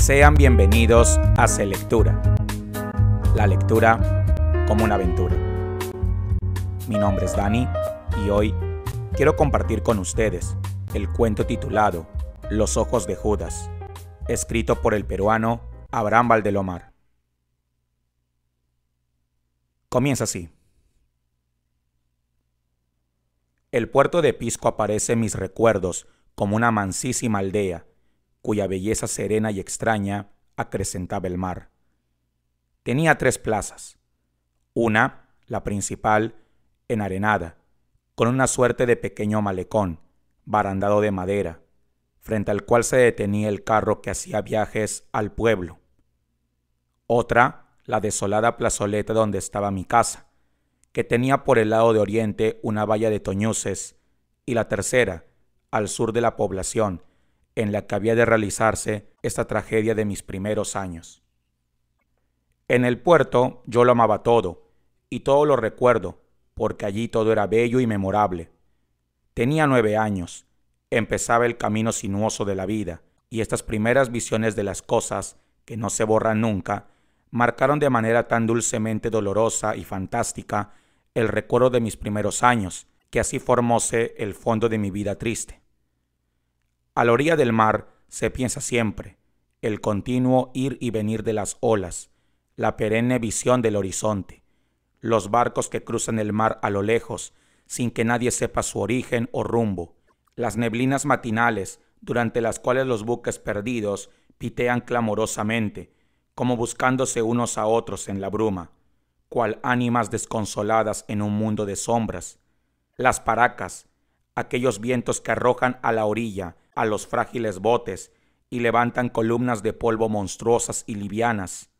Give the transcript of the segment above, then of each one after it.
Sean bienvenidos a Selectura, la lectura como una aventura. Mi nombre es Dani y hoy quiero compartir con ustedes el cuento titulado Los ojos de Judas, escrito por el peruano Abraham Valdelomar. Comienza así. El puerto de Pisco aparece en mis recuerdos como una mansísima aldea, cuya belleza serena y extraña acrecentaba el mar. Tenía 3 plazas. Una, la principal, enarenada, con una suerte de pequeño malecón, barandado de madera, frente al cual se detenía el carro que hacía viajes al pueblo. Otra, la desolada plazoleta donde estaba mi casa, que tenía por el lado de oriente una valla de toñuces, y la tercera, al sur de la población, en la que había de realizarse esta tragedia de mis primeros años. En el puerto yo lo amaba todo, y todo lo recuerdo, porque allí todo era bello y memorable. Tenía 9 años, empezaba el camino sinuoso de la vida, y estas primeras visiones de las cosas, que no se borran nunca, marcaron de manera tan dulcemente dolorosa y fantástica el recuerdo de mis primeros años, que así formóse el fondo de mi vida triste. A la orilla del mar se piensa siempre, el continuo ir y venir de las olas, la perenne visión del horizonte, los barcos que cruzan el mar a lo lejos, sin que nadie sepa su origen o rumbo, las neblinas matinales, durante las cuales los buques perdidos pitean clamorosamente, como buscándose unos a otros en la bruma, cual ánimas desconsoladas en un mundo de sombras, las paracas, aquellos vientos que arrojan a la orilla a los frágiles botes y levantan columnas de polvo monstruosas y livianas,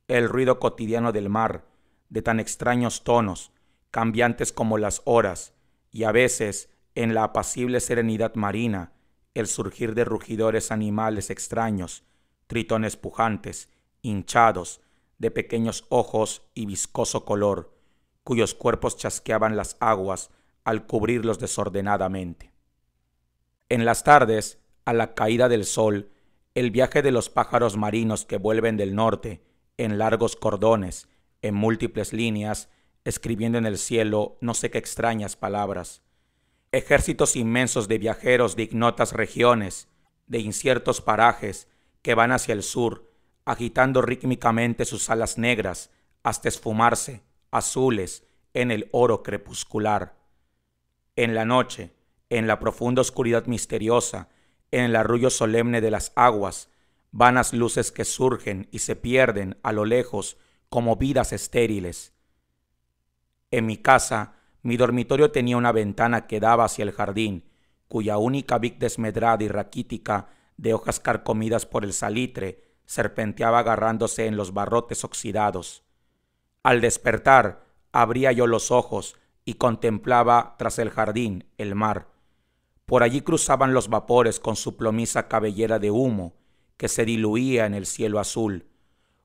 el ruido cotidiano del mar, de tan extraños tonos, cambiantes como las horas, y a veces, en la apacible serenidad marina, el surgir de rugidores animales extraños, tritones pujantes, hinchados, de pequeños ojos y viscoso color, cuyos cuerpos chasqueaban las aguas al cubrirlos desordenadamente. En las tardes, a la caída del sol, el viaje de los pájaros marinos que vuelven del norte, en largos cordones, en múltiples líneas, escribiendo en el cielo no sé qué extrañas palabras. Ejércitos inmensos de viajeros de ignotas regiones, de inciertos parajes, que van hacia el sur, agitando rítmicamente sus alas negras, hasta esfumarse, azules, en el oro crepuscular. En la noche, en la profunda oscuridad misteriosa, en el arrullo solemne de las aguas, vanas luces que surgen y se pierden a lo lejos como vidas estériles. En mi casa, mi dormitorio tenía una ventana que daba hacia el jardín, cuya única vid desmedrada y raquítica, de hojas carcomidas por el salitre, serpenteaba agarrándose en los barrotes oxidados. Al despertar, abría yo los ojos y contemplaba tras el jardín el mar. Por allí cruzaban los vapores con su plomiza cabellera de humo, que se diluía en el cielo azul.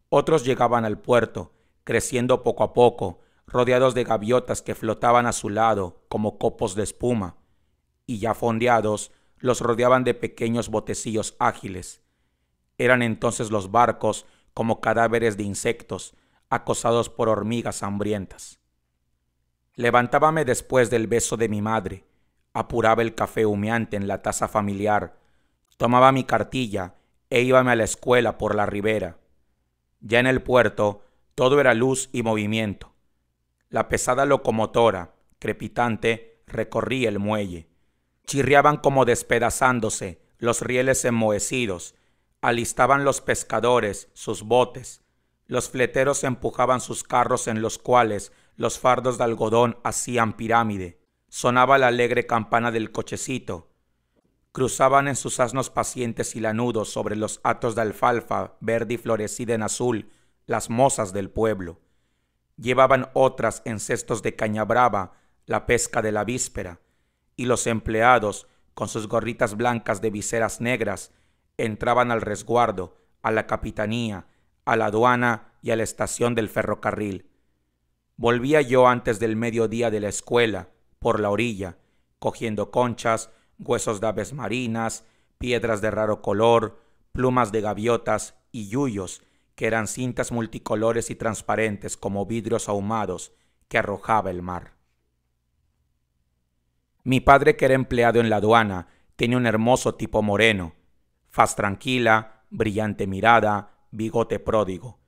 Otros llegaban al puerto, creciendo poco a poco, rodeados de gaviotas que flotaban a su lado como copos de espuma, y ya fondeados, los rodeaban de pequeños botecillos ágiles. Eran entonces los barcos como cadáveres de insectos, acosados por hormigas hambrientas. Levantábame después del beso de mi madre, apuraba el café humeante en la taza familiar, tomaba mi cartilla e íbame a la escuela por la ribera. Ya en el puerto todo era luz y movimiento. La pesada locomotora, crepitante, recorría el muelle. Chirriaban como despedazándose los rieles enmohecidos, alistaban los pescadores sus botes, los fleteros empujaban sus carros en los cuales los fardos de algodón hacían pirámide. Sonaba la alegre campana del cochecito. Cruzaban en sus asnos pacientes y lanudos sobre los hatos de alfalfa verde y florecida en azul las mozas del pueblo. Llevaban otras en cestos de caña brava la pesca de la víspera, y los empleados, con sus gorritas blancas de viseras negras, entraban al resguardo, a la capitanía, a la aduana y a la estación del ferrocarril. Volvía yo antes del mediodía de la escuela, por la orilla, cogiendo conchas, huesos de aves marinas, piedras de raro color, plumas de gaviotas y yuyos, que eran cintas multicolores y transparentes como vidrios ahumados que arrojaba el mar. Mi padre, que era empleado en la aduana, tenía un hermoso tipo moreno, faz tranquila, brillante mirada, bigote pródigo.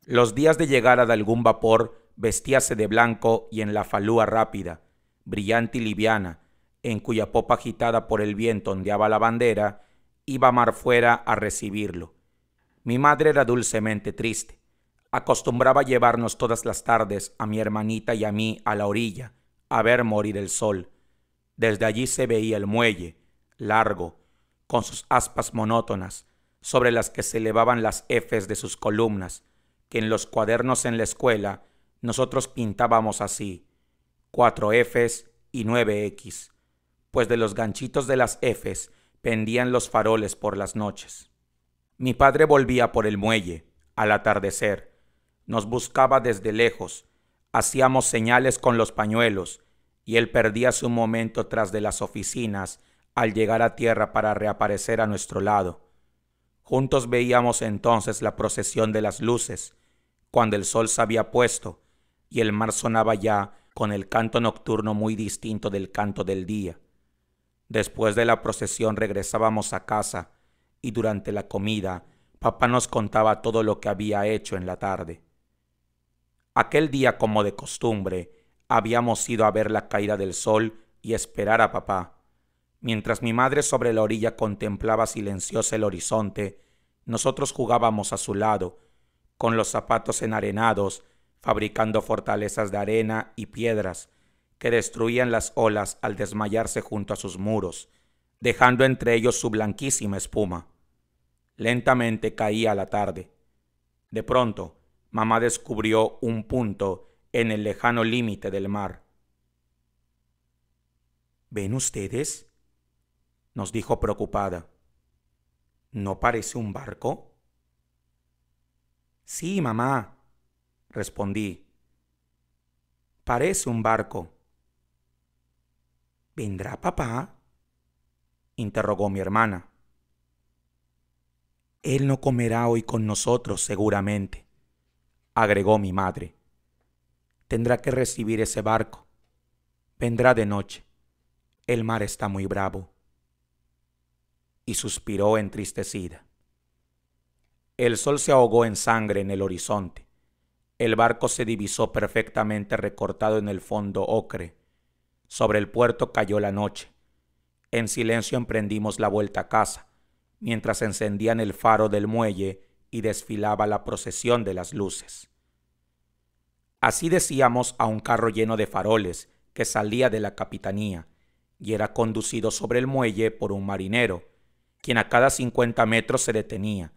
Los días de llegada de algún vapor vestíase de blanco y en la falúa rápida, brillante y liviana, en cuya popa agitada por el viento ondeaba la bandera, iba mar fuera a recibirlo. Mi madre era dulcemente triste. Acostumbraba llevarnos todas las tardes a mi hermanita y a mí a la orilla, a ver morir el sol. Desde allí se veía el muelle, largo, con sus aspas monótonas, sobre las que se elevaban las Fs de sus columnas, que en los cuadernos en la escuela nosotros pintábamos así, 4 Fs y 9 X, pues de los ganchitos de las Fs pendían los faroles por las noches. Mi padre volvía por el muelle, al atardecer. Nos buscaba desde lejos, hacíamos señales con los pañuelos, y él perdíase un momento tras de las oficinas al llegar a tierra para reaparecer a nuestro lado. Juntos veíamos entonces la procesión de las luces, cuando el sol se había puesto y el mar sonaba ya con el canto nocturno muy distinto del canto del día. Después de la procesión regresábamos a casa y durante la comida papá nos contaba todo lo que había hecho en la tarde. Aquel día, como de costumbre, habíamos ido a ver la caída del sol y esperar a papá. Mientras mi madre sobre la orilla contemplaba silenciosa el horizonte, nosotros jugábamos a su lado, con los zapatos enarenados, fabricando fortalezas de arena y piedras que destruían las olas al desmayarse junto a sus muros, dejando entre ellos su blanquísima espuma. Lentamente caía la tarde. De pronto, mamá descubrió un punto en el lejano límite del mar. ¿Ven ustedes?, nos dijo preocupada. ¿No parece un barco? Sí, mamá, respondí. Parece un barco. ¿Vendrá papá?, interrogó mi hermana. Él no comerá hoy con nosotros seguramente, agregó mi madre. Tendrá que recibir ese barco. Vendrá de noche. El mar está muy bravo. Y suspiró entristecida. El sol se ahogó en sangre en el horizonte. El barco se divisó perfectamente recortado en el fondo ocre. Sobre el puerto cayó la noche. En silencio emprendimos la vuelta a casa, mientras encendían el faro del muelle y desfilaba la procesión de las luces. Así decíamos a un carro lleno de faroles que salía de la capitanía y era conducido sobre el muelle por un marinero, quien a cada 50 metros se detenía,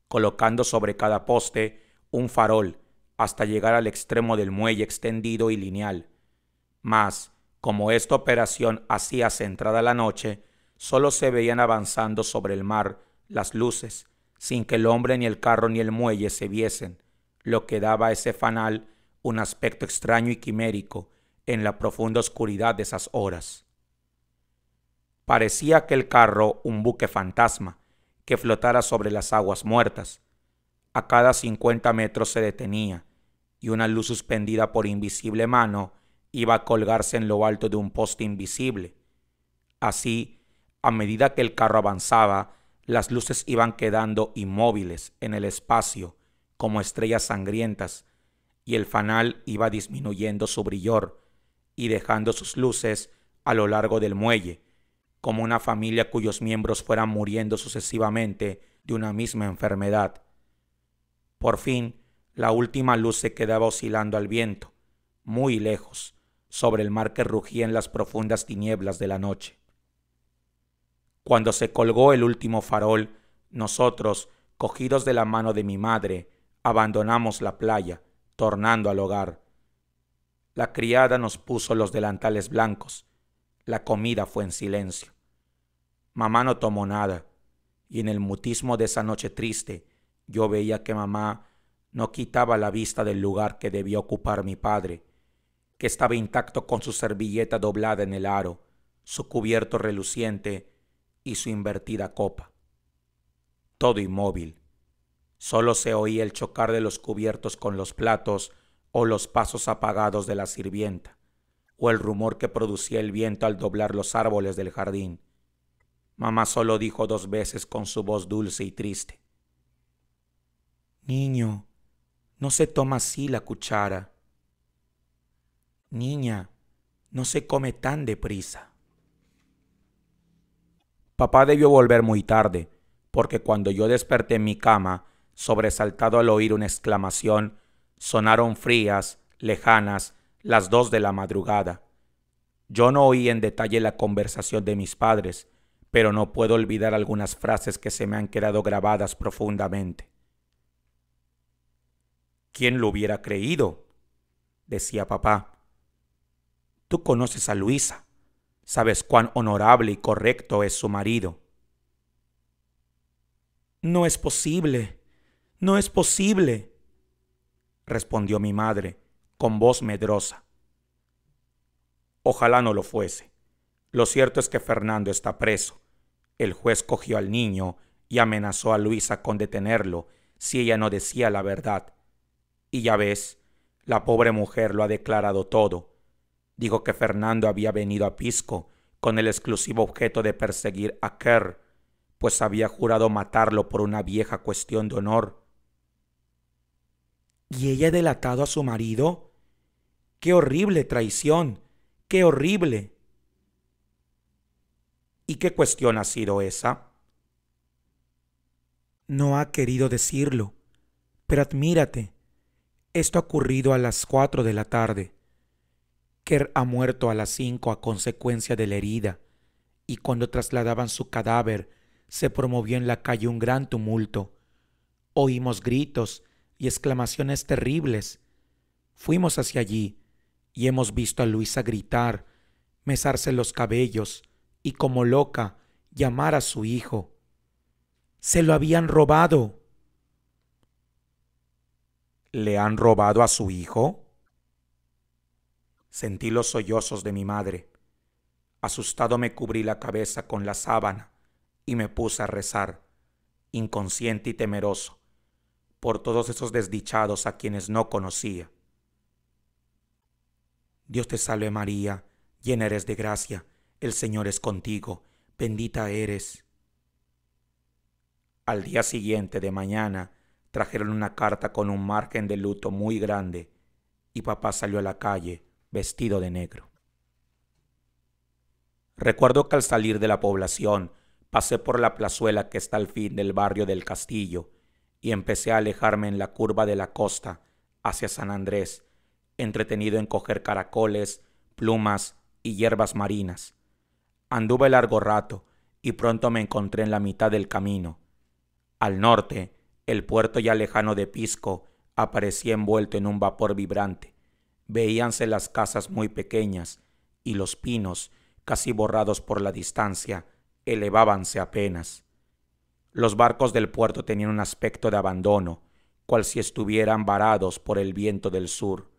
colocando sobre cada poste un farol hasta llegar al extremo del muelle extendido y lineal. Mas, como esta operación hacíase entrada la noche, solo se veían avanzando sobre el mar las luces, sin que el hombre ni el carro ni el muelle se viesen, lo que daba a ese fanal un aspecto extraño y quimérico en la profunda oscuridad de esas horas. Parecía aquel carro un buque fantasma que flotara sobre las aguas muertas. A cada 50 metros se detenía, y una luz suspendida por invisible mano iba a colgarse en lo alto de un poste invisible. Así, a medida que el carro avanzaba, las luces iban quedando inmóviles en el espacio como estrellas sangrientas, y el fanal iba disminuyendo su brillor y dejando sus luces a lo largo del muelle, como una familia cuyos miembros fueran muriendo sucesivamente de una misma enfermedad. Por fin, la última luz se quedaba oscilando al viento, muy lejos, sobre el mar que rugía en las profundas tinieblas de la noche. Cuando se colgó el último farol, nosotros, cogidos de la mano de mi madre, abandonamos la playa, tornando al hogar. La criada nos puso los delantales blancos. La comida fue en silencio. Mamá no tomó nada, y en el mutismo de esa noche triste, yo veía que mamá no quitaba la vista del lugar que debía ocupar mi padre, que estaba intacto con su servilleta doblada en el aro, su cubierto reluciente y su invertida copa. todo inmóvil. Solo se oía el chocar de los cubiertos con los platos o los pasos apagados de la sirvienta, o el rumor que producía el viento al doblar los árboles del jardín. Mamá solo dijo 2 veces con su voz dulce y triste: «Niño, no se toma así la cuchara. Niña, no se come tan deprisa». Papá debió volver muy tarde, porque cuando yo desperté en mi cama, sobresaltado al oír una exclamación, sonaron frías, lejanas, las 2 de la madrugada. Yo no oí en detalle la conversación de mis padres, pero no puedo olvidar algunas frases que se me han quedado grabadas profundamente. «¿Quién lo hubiera creído?», decía papá. «Tú conoces a Luisa. Sabes cuán honorable y correcto es su marido». «No es posible, no es posible», respondió mi madre con voz medrosa. «Ojalá no lo fuese. Lo cierto es que Fernando está preso. El juez cogió al niño y amenazó a Luisa con detenerlo si ella no decía la verdad. Y ya ves, la pobre mujer lo ha declarado todo. Dijo que Fernando había venido a Pisco con el exclusivo objeto de perseguir a Kerr, pues había jurado matarlo por una vieja cuestión de honor». «¿Y ella ha delatado a su marido? ¡Qué horrible traición! ¡Qué horrible!». «¿Y qué cuestión ha sido esa?». «No ha querido decirlo, pero admírate. Esto ha ocurrido a las 4 de la tarde. Kerr ha muerto a las 5 a consecuencia de la herida, y cuando trasladaban su cadáver se promovió en la calle un gran tumulto. Oímos gritos y exclamaciones terribles. Fuimos hacia allí y hemos visto a Luisa gritar, mesarse los cabellos y, como loca, llamar a su hijo. ¡Se lo habían robado!». «¿Le han robado a su hijo?». Sentí los sollozos de mi madre. Asustado me cubrí la cabeza con la sábana y me puse a rezar, inconsciente y temeroso, por todos esos desdichados a quienes no conocía. «Dios te salve María, llena eres de gracia, el Señor es contigo, bendita eres». Al día siguiente de mañana trajeron una carta con un margen de luto muy grande y papá salió a la calle vestido de negro. Recuerdo que al salir de la población pasé por la plazuela que está al fin del barrio del Castillo y empecé a alejarme en la curva de la costa hacia San Andrés, entretenido en coger caracoles, plumas y hierbas marinas. Anduve largo rato y pronto me encontré en la mitad del camino. Al norte, el puerto ya lejano de Pisco aparecía envuelto en un vapor vibrante. Veíanse las casas muy pequeñas y los pinos, casi borrados por la distancia, elevábanse apenas. Los barcos del puerto tenían un aspecto de abandono, cual si estuvieran varados por el viento del sur.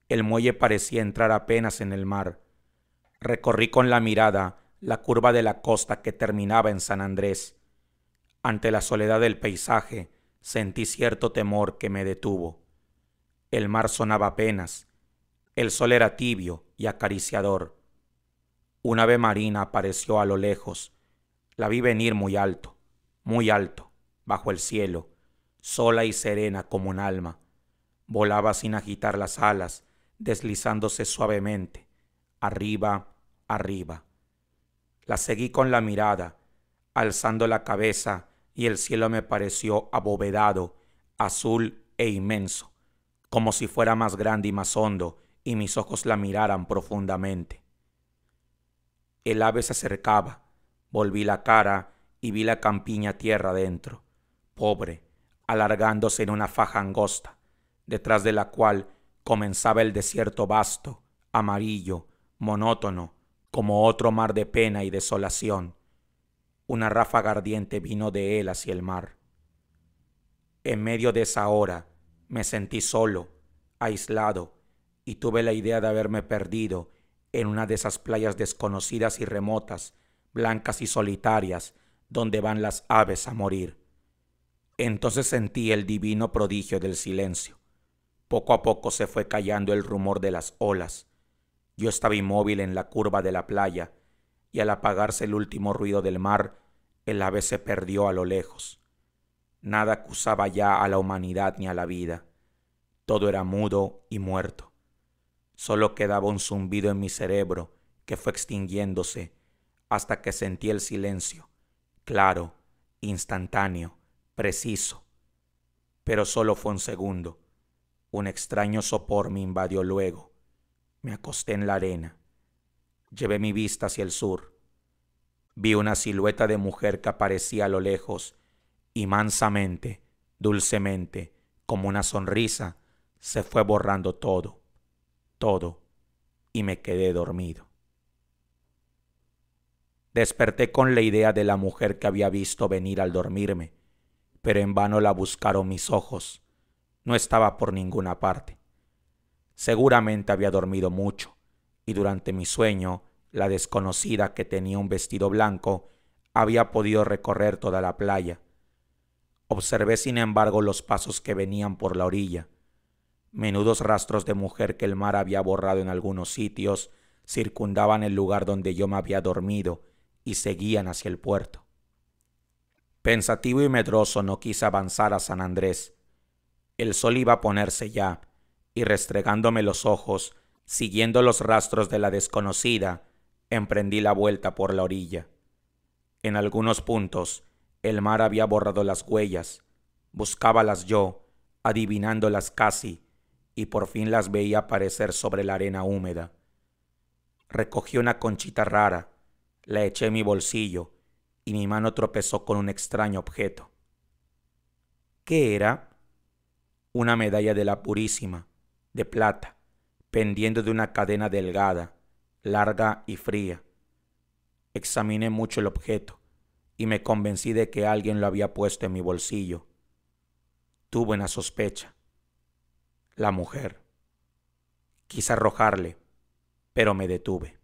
El muelle parecía entrar apenas en el mar. Recorrí con la mirada la curva de la costa que terminaba en San Andrés. Ante la soledad del paisaje, sentí cierto temor que me detuvo. El mar sonaba apenas. El sol era tibio y acariciador. Un ave marina apareció a lo lejos. La vi venir muy alto, bajo el cielo, sola y serena como un alma. Volaba sin agitar las alas, deslizándose suavemente, arriba, arriba. La seguí con la mirada, alzando la cabeza, y el cielo me pareció abovedado, azul e inmenso, como si fuera más grande y más hondo, y mis ojos la miraran profundamente. El ave se acercaba, volví la cara y vi la campiña tierra adentro, pobre, alargándose en una faja angosta, detrás de la cual comenzaba el desierto vasto, amarillo, monótono, como otro mar de pena y desolación. Una ráfaga ardiente vino de él hacia el mar. En medio de esa hora me sentí solo, aislado, y tuve la idea de haberme perdido en una de esas playas desconocidas y remotas, blancas y solitarias, donde van las aves a morir. Entonces sentí el divino prodigio del silencio. Poco a poco se fue callando el rumor de las olas. Yo estaba inmóvil en la curva de la playa, y al apagarse el último ruido del mar, el ave se perdió a lo lejos. Nada acusaba ya a la humanidad ni a la vida. Todo era mudo y muerto. Solo quedaba un zumbido en mi cerebro que fue extinguiéndose hasta que sentí el silencio, claro, instantáneo, preciso. Pero solo fue un segundo. Un extraño sopor me invadió luego. Me acosté en la arena. Llevé mi vista hacia el sur. Vi una silueta de mujer que aparecía a lo lejos y mansamente, dulcemente, como una sonrisa, se fue borrando todo, todo, y me quedé dormido. Desperté con la idea de la mujer que había visto venir al dormirme, pero en vano la buscaron mis ojos. No estaba por ninguna parte. Seguramente había dormido mucho, y durante mi sueño, la desconocida, que tenía un vestido blanco, había podido recorrer toda la playa. Observé sin embargo los pasos que venían por la orilla. Menudos rastros de mujer que el mar había borrado en algunos sitios circundaban el lugar donde yo me había dormido y seguían hacia el puerto. Pensativo y medroso no quise avanzar a San Andrés. El sol iba a ponerse ya, y restregándome los ojos, siguiendo los rastros de la desconocida, emprendí la vuelta por la orilla. En algunos puntos, el mar había borrado las huellas. Buscábalas yo, adivinándolas casi, y por fin las veía aparecer sobre la arena húmeda. Recogí una conchita rara, la eché en mi bolsillo, y mi mano tropezó con un extraño objeto. ¿Qué era? Una medalla de la Purísima, de plata, pendiendo de una cadena delgada, larga y fría. Examiné mucho el objeto y me convencí de que alguien lo había puesto en mi bolsillo. Tuve una sospecha. La mujer. Quise arrojarle, pero me detuve.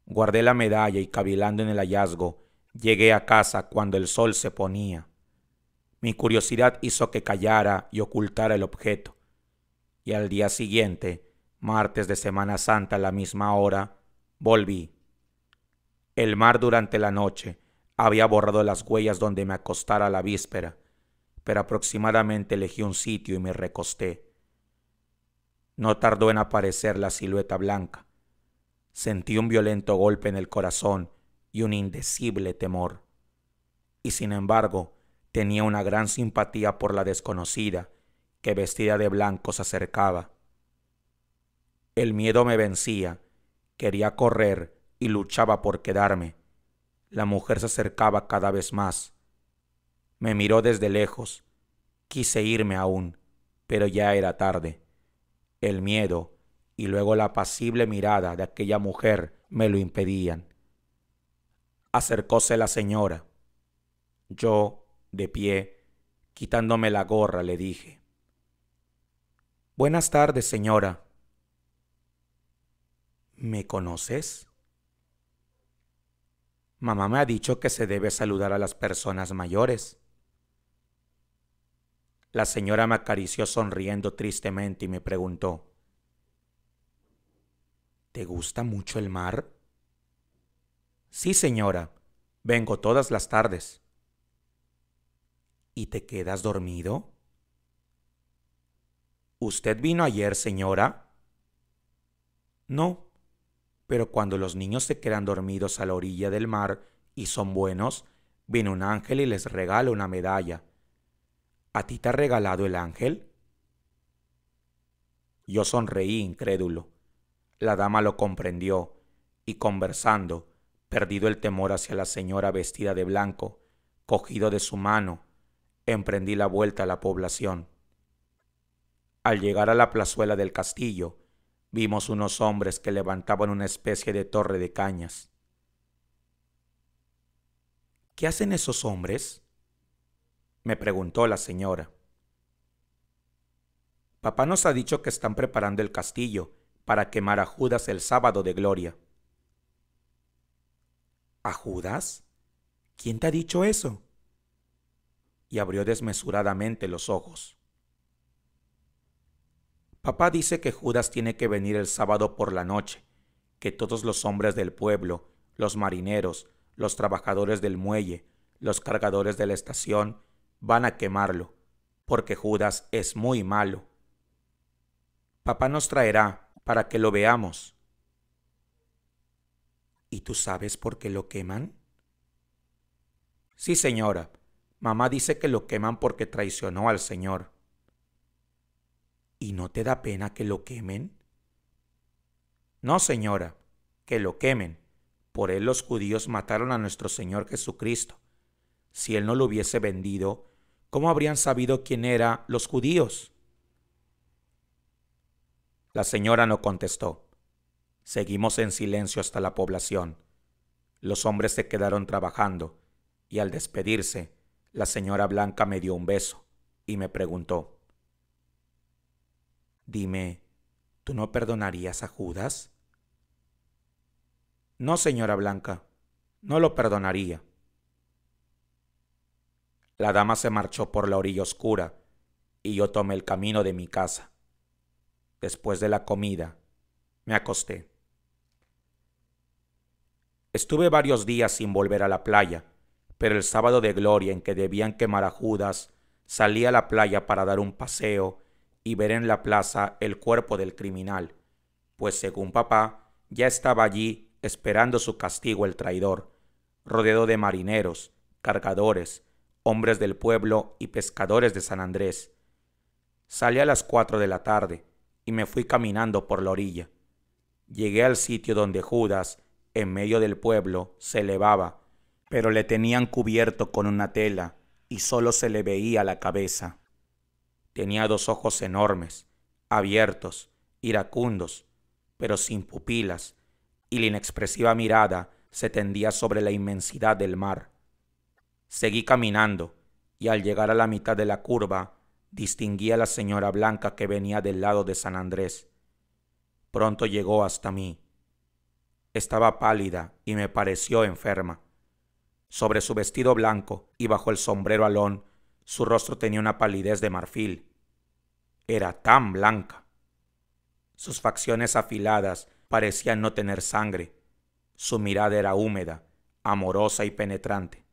Guardé la medalla y, cavilando en el hallazgo, llegué a casa cuando el sol se ponía. Mi curiosidad hizo que callara y ocultara el objeto, y al día siguiente, martes de Semana Santa a la misma hora, volví. El mar durante la noche había borrado las huellas donde me acostara la víspera, pero aproximadamente elegí un sitio y me recosté. No tardó en aparecer la silueta blanca. Sentí un violento golpe en el corazón y un indecible temor. Y sin embargo, tenía una gran simpatía por la desconocida, que vestida de blanco se acercaba. El miedo me vencía, quería correr y luchaba por quedarme. La mujer se acercaba cada vez más. Me miró desde lejos. Quise irme aún, pero ya era tarde. El miedo y luego la apacible mirada de aquella mujer me lo impedían. Acercóse la señora. Yo, de pie, quitándome la gorra, le dije: «Buenas tardes, señora». «¿Me conoces?» «Mamá me ha dicho que se debe saludar a las personas mayores». La señora me acarició sonriendo tristemente y me preguntó: «¿Te gusta mucho el mar?» «Sí, señora, vengo todas las tardes». «¿Y te quedas dormido?» «¿Usted vino ayer, señora?» «No, pero cuando los niños se quedan dormidos a la orilla del mar y son buenos, viene un ángel y les regala una medalla». «¿A ti te ha regalado el ángel?» Yo sonreí incrédulo. La dama lo comprendió y, conversando, perdido el temor hacia la señora vestida de blanco, cogido de su mano, emprendí la vuelta a la población. Al llegar a la plazuela del castillo, vimos unos hombres que levantaban una especie de torre de cañas. «¿Qué hacen esos hombres?», me preguntó la señora. «Papá nos ha dicho que están preparando el castillo para quemar a Judas el sábado de gloria». «¿A Judas? ¿Quién te ha dicho eso?». y abrió desmesuradamente los ojos. Papá dice que Judas tiene que venir el sábado por la noche, que todos los hombres del pueblo, los marineros, los trabajadores del muelle, los cargadores de la estación, van a quemarlo, porque Judas es muy malo. Papá nos traerá para que lo veamos. ¿Y tú sabes por qué lo queman? Sí, señora. Mamá dice que lo queman porque traicionó al Señor. ¿Y no te da pena que lo quemen? No, señora, que lo quemen. Por él los judíos mataron a nuestro Señor Jesucristo. Si él no lo hubiese vendido, ¿cómo habrían sabido quién eran los judíos? La señora no contestó. Seguimos en silencio hasta la población. Los hombres se quedaron trabajando, y al despedirse, la señora Blanca me dio un beso y me preguntó: Dime, ¿tú no perdonarías a Judas? No, señora Blanca, no lo perdonaría. La dama se marchó por la orilla oscura y yo tomé el camino de mi casa. Después de la comida, me acosté. Estuve varios días sin volver a la playa, pero el sábado de gloria en que debían quemar a Judas, salí a la playa para dar un paseo y ver en la plaza el cuerpo del criminal, pues según papá, ya estaba allí esperando su castigo el traidor, rodeado de marineros, cargadores, hombres del pueblo y pescadores de San Andrés. Salí a las 4 de la tarde y me fui caminando por la orilla. Llegué al sitio donde Judas, en medio del pueblo, se elevaba, pero le tenían cubierto con una tela y solo se le veía la cabeza. Tenía 2 ojos enormes, abiertos, iracundos, pero sin pupilas, y la inexpresiva mirada se tendía sobre la inmensidad del mar. Seguí caminando, y al llegar a la mitad de la curva, distinguí a la señora Blanca que venía del lado de San Andrés. Pronto llegó hasta mí. Estaba pálida y me pareció enferma. Sobre su vestido blanco y bajo el sombrero alón, su rostro tenía una palidez de marfil. Era tan blanca. Sus facciones afiladas parecían no tener sangre. Su mirada era húmeda, amorosa y penetrante.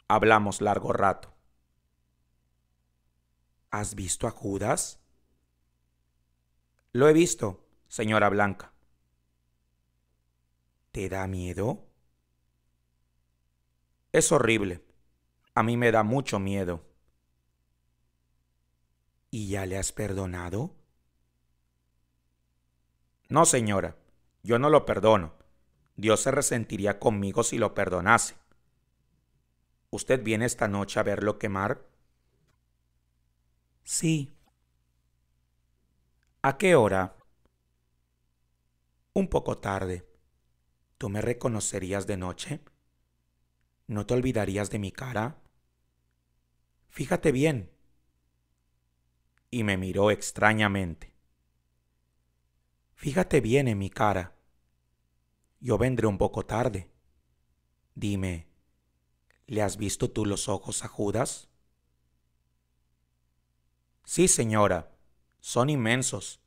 Hablamos largo rato. ¿Has visto a Judas? Lo he visto, señora Blanca. ¿Te da miedo? Es horrible. A mí me da mucho miedo. ¿Y ya le has perdonado? No, señora, yo no lo perdono. Dios se resentiría conmigo si lo perdonase. ¿Usted viene esta noche a verlo quemar? Sí. ¿A qué hora? Un poco tarde. ¿Tú me reconocerías de noche? ¿No te olvidarías de mi cara? Fíjate bien. Y me miró extrañamente. Fíjate bien en mi cara. Yo vendré un poco tarde. Dime, ¿le has visto tú los ojos a Judas? Sí, señora, son inmensos,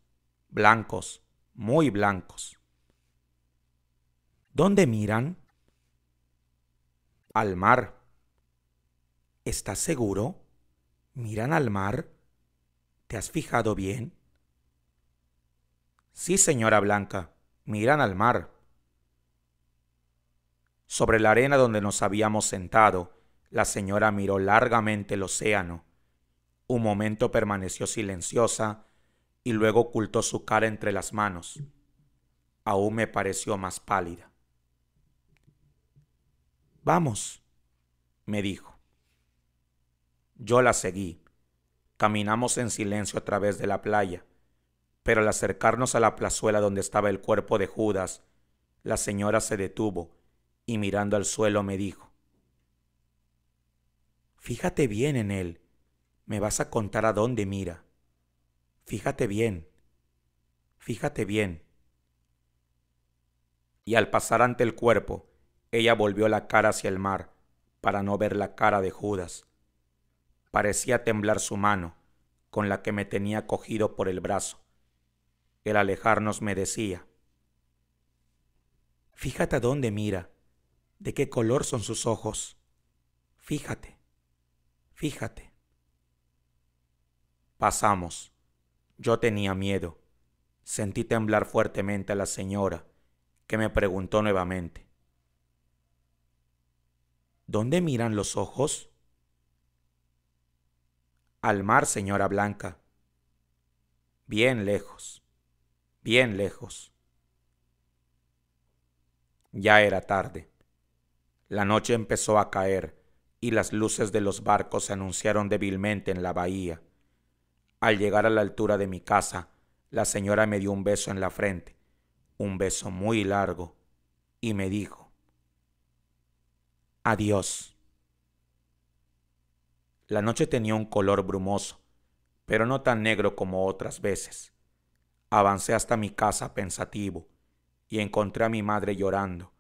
blancos, muy blancos. ¿Dónde miran? Al mar. ¿Estás seguro? ¿Miran al mar? ¿Te has fijado bien? Sí, señora Blanca, miran al mar. Sobre la arena donde nos habíamos sentado, la señora miró largamente el océano. Un momento permaneció silenciosa y luego ocultó su cara entre las manos. Aún me pareció más pálida. Vamos, me dijo. Yo la seguí. Caminamos en silencio a través de la playa, pero al acercarnos a la plazuela donde estaba el cuerpo de Judas, la señora se detuvo y mirando al suelo me dijo: Fíjate bien en él. Me vas a contar a dónde mira. Fíjate bien. Fíjate bien. Y al pasar ante el cuerpo, ella volvió la cara hacia el mar para no ver la cara de Judas. Parecía temblar su mano, con la que me tenía cogido por el brazo. El alejarnos me decía: «Fíjate a dónde mira, de qué color son sus ojos. Fíjate, fíjate». Pasamos. Yo tenía miedo. Sentí temblar fuertemente a la señora, que me preguntó nuevamente: «¿Dónde miran los ojos?». «Al mar, señora Blanca». «Bien lejos, bien lejos». Ya era tarde. La noche empezó a caer y las luces de los barcos se anunciaron débilmente en la bahía. Al llegar a la altura de mi casa, la señora me dio un beso en la frente, un beso muy largo, y me dijo: «Adiós». La noche tenía un color brumoso, pero no tan negro como otras veces. Avancé hasta mi casa pensativo y encontré a mi madre llorando,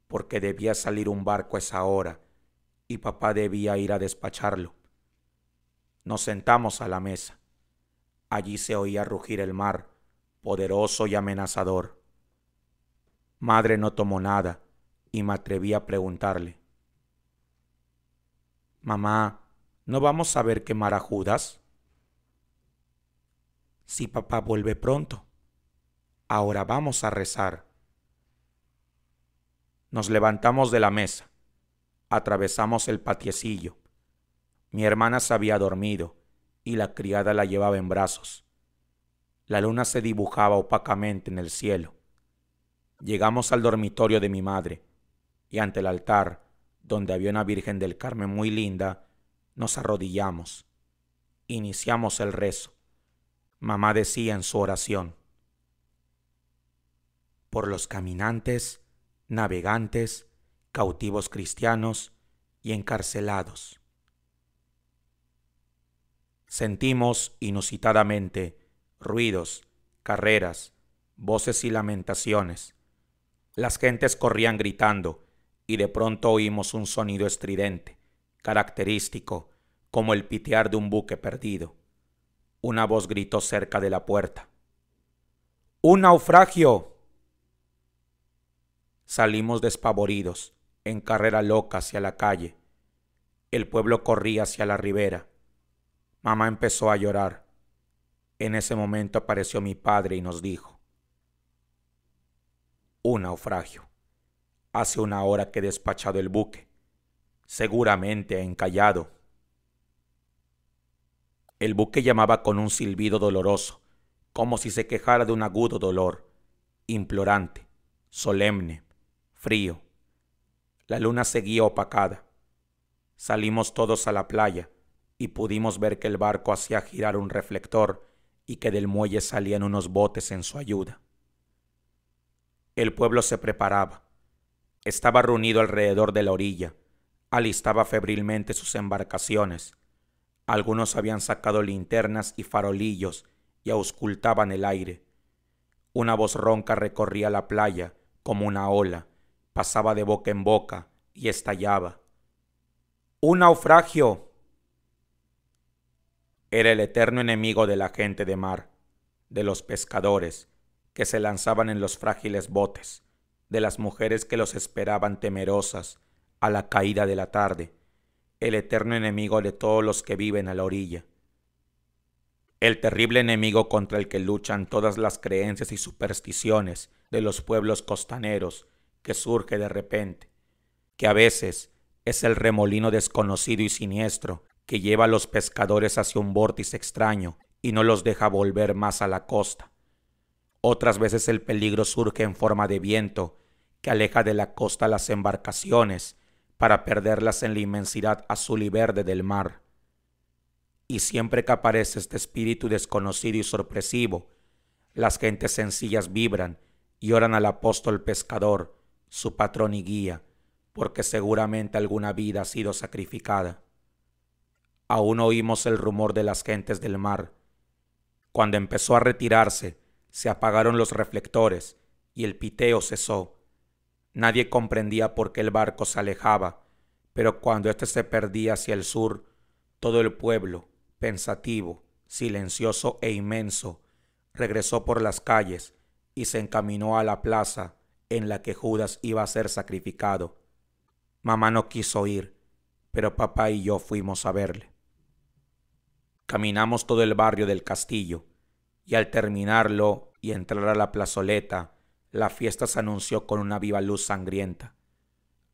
porque debía salir un barco a esa hora y papá debía ir a despacharlo. Nos sentamos a la mesa. Allí se oía rugir el mar, poderoso y amenazador. Madre no tomó nada y me atreví a preguntarle: «Mamá, ¿no vamos a ver quemar a Judas?». «Si papá vuelve pronto. Ahora vamos a rezar». Nos levantamos de la mesa. Atravesamos el patiecillo. Mi hermana se había dormido y la criada la llevaba en brazos. La luna se dibujaba opacamente en el cielo. Llegamos al dormitorio de mi madre y ante el altar, donde había una Virgen del Carmen muy linda, nos arrodillamos. Iniciamos el rezo. Mamá decía en su oración: «Por los caminantes, navegantes, cautivos cristianos y encarcelados». Sentimos inusitadamente ruidos, carreras, voces y lamentaciones. Las gentes corrían gritando y de pronto oímos un sonido estridente, característico, como el pitear de un buque perdido. Una voz gritó cerca de la puerta: «¡Un naufragio!». Salimos despavoridos, en carrera loca hacia la calle. El pueblo corría hacia la ribera. Mamá empezó a llorar. En ese momento apareció mi padre y nos dijo: «Un naufragio. Hace una hora que he despachado el buque. Seguramente ha encallado». El buque llamaba con un silbido doloroso, como si se quejara de un agudo dolor, implorante, solemne, frío. La luna seguía opacada. Salimos todos a la playa y pudimos ver que el barco hacía girar un reflector y que del muelle salían unos botes en su ayuda. El pueblo se preparaba. Estaba reunido alrededor de la orilla. Alistaba febrilmente sus embarcaciones. Algunos habían sacado linternas y farolillos y auscultaban el aire. Una voz ronca recorría la playa como una ola, pasaba de boca en boca y estallaba: «¡Un naufragio!». Era el eterno enemigo de la gente de mar, de los pescadores que se lanzaban en los frágiles botes, de las mujeres que los esperaban temerosas a la caída de la tarde, el eterno enemigo de todos los que viven a la orilla. El terrible enemigo contra el que luchan todas las creencias y supersticiones de los pueblos costaneros, que surge de repente, que a veces es el remolino desconocido y siniestro que lleva a los pescadores hacia un vórtice extraño y no los deja volver más a la costa. Otras veces el peligro surge en forma de viento que aleja de la costa las embarcaciones para perderlas en la inmensidad azul y verde del mar. Y siempre que aparece este espíritu desconocido y sorpresivo, las gentes sencillas vibran y oran al apóstol pescador, su patrón y guía, porque seguramente alguna vida ha sido sacrificada. Aún oímos el rumor de las gentes del mar. Cuando empezó a retirarse, se apagaron los reflectores y el piteo cesó. Nadie comprendía por qué el barco se alejaba, pero cuando éste se perdía hacia el sur, Todo el pueblo, pensativo, silencioso e inmenso, regresó por las calles y se encaminó a la plaza en la que Judas iba a ser sacrificado. Mamá no quiso ir, pero papá y yo fuimos a verle. Caminamos todo el barrio del castillo, y al terminarlo y entrar a la plazoleta, la fiesta se anunció con una viva luz sangrienta.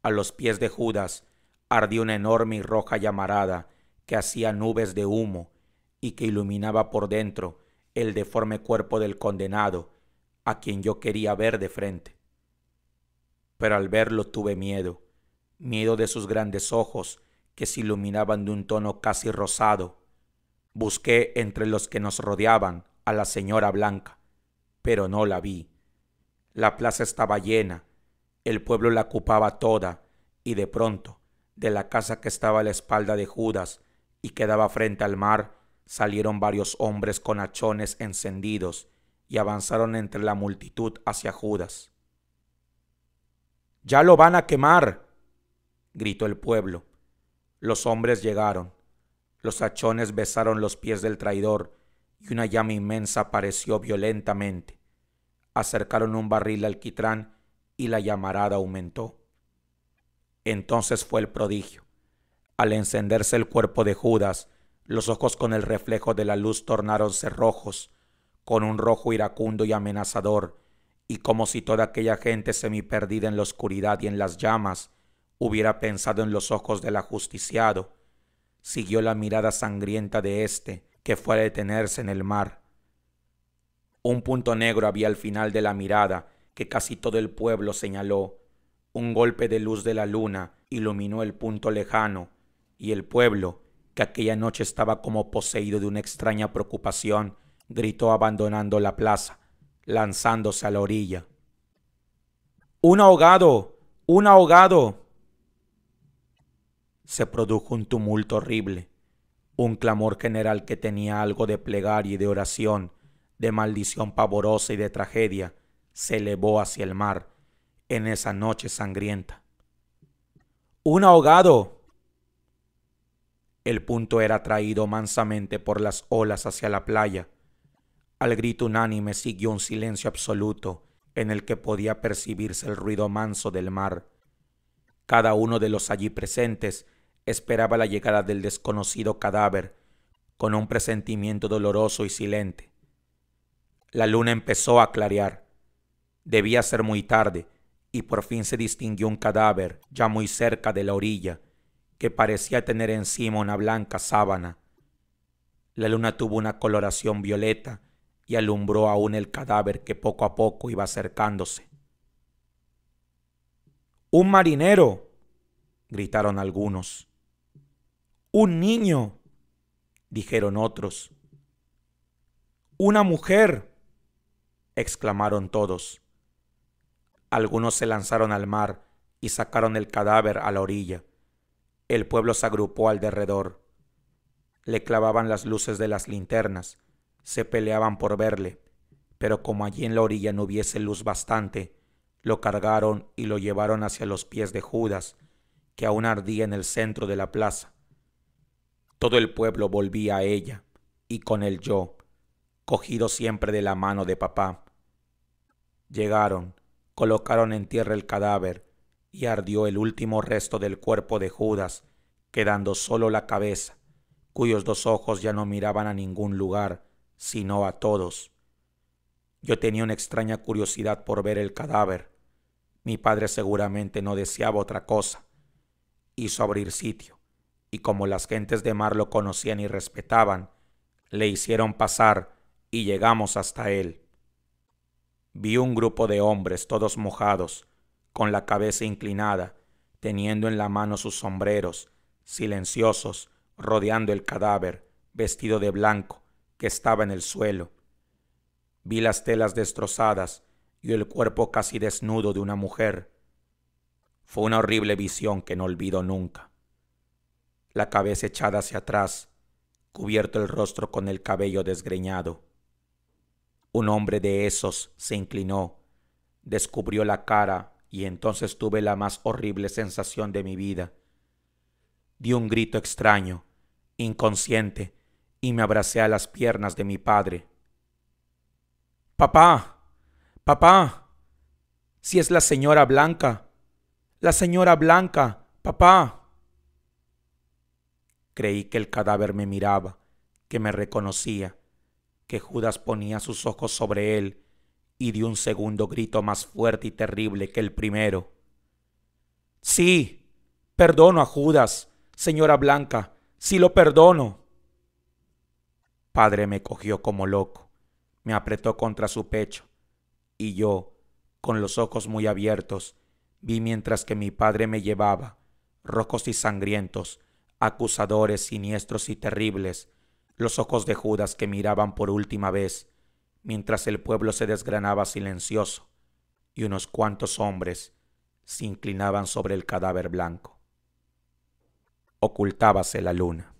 A los pies de Judas ardía una enorme y roja llamarada que hacía nubes de humo y que iluminaba por dentro el deforme cuerpo del condenado, a quien yo quería ver de frente. Pero al verlo tuve miedo de sus grandes ojos que se iluminaban de un tono casi rosado. Busqué entre los que nos rodeaban a la señora Blanca, pero no la vi. La plaza estaba llena, el pueblo la ocupaba toda, y de pronto, de la casa que estaba a la espalda de Judas y que daba frente al mar, salieron varios hombres con hachones encendidos y avanzaron entre la multitud hacia Judas. «¡Ya lo van a quemar!», gritó el pueblo. Los hombres llegaron. Los hachones besaron los pies del traidor y una llama inmensa apareció violentamente. Acercaron un barril de alquitrán y la llamarada aumentó. Entonces fue el prodigio. Al encenderse el cuerpo de Judas, los ojos con el reflejo de la luz tornáronse rojos, con un rojo iracundo y amenazador, y como si toda aquella gente semiperdida en la oscuridad y en las llamas hubiera pensado en los ojos del ajusticiado, siguió la mirada sangrienta de éste, que fue a detenerse en el mar. Un punto negro había al final de la mirada que casi todo el pueblo señaló. Un golpe de luz de la luna iluminó el punto lejano, y el pueblo, que aquella noche estaba como poseído de una extraña preocupación, gritó abandonando la plaza, lanzándose a la orilla. ¡Un ahogado! ¡Un ahogado! Se produjo un tumulto horrible, un clamor general que tenía algo de plegaria y de oración, de maldición pavorosa y de tragedia, se elevó hacia el mar en esa noche sangrienta. ¡Un ahogado! El punto era traído mansamente por las olas hacia la playa. Al grito unánime siguió un silencio absoluto en el que podía percibirse el ruido manso del mar. Cada uno de los allí presentes esperaba la llegada del desconocido cadáver con un presentimiento doloroso y silente. La luna empezó a clarear. Debía ser muy tarde y por fin se distinguió un cadáver ya muy cerca de la orilla que parecía tener encima una blanca sábana. La luna tuvo una coloración violeta y alumbró aún el cadáver que poco a poco iba acercándose. «¡Un marinero!», gritaron algunos. «¡Un niño!», dijeron otros. «¡Una mujer!», exclamaron todos. Algunos se lanzaron al mar y sacaron el cadáver a la orilla. El pueblo se agrupó al derredor. Le clavaban las luces de las linternas, se peleaban por verle, pero como allí en la orilla no hubiese luz bastante, lo cargaron y lo llevaron hacia los pies de Judas, que aún ardía en el centro de la plaza. Todo el pueblo volvía a ella, y con él yo, cogido siempre de la mano de papá. Llegaron, colocaron en tierra el cadáver, y ardió el último resto del cuerpo de Judas, quedando solo la cabeza, cuyos dos ojos ya no miraban a ningún lugar, sino a todos. Yo tenía una extraña curiosidad por ver el cadáver. Mi padre seguramente no deseaba otra cosa. Hizo abrir sitio, y como las gentes de mar lo conocían y respetaban, le hicieron pasar y llegamos hasta él. Vi un grupo de hombres todos mojados, con la cabeza inclinada, teniendo en la mano sus sombreros, silenciosos, rodeando el cadáver, vestido de blanco, que estaba en el suelo. Vi las telas destrozadas y el cuerpo casi desnudo de una mujer. Fue una horrible visión que no olvido nunca. La cabeza echada hacia atrás, cubierto el rostro con el cabello desgreñado. Un hombre de esos se inclinó, descubrió la cara y entonces tuve la más horrible sensación de mi vida. Di un grito extraño inconsciente, y me abracé a las piernas de mi padre. Papá, papá, si es la señora Blanca, papá. Creí que el cadáver me miraba, que me reconocía, que Judas ponía sus ojos sobre él y di un segundo grito más fuerte y terrible que el primero. Sí, perdono a Judas, señora Blanca, sí lo perdono. Padre me cogió como loco, me apretó contra su pecho, y yo, con los ojos muy abiertos, vi mientras que mi padre me llevaba, rojos y sangrientos, acusadores, siniestros y terribles, los ojos de Judas que miraban por última vez, mientras el pueblo se desgranaba silencioso, y unos cuantos hombres se inclinaban sobre el cadáver blanco. Ocultábase la luna.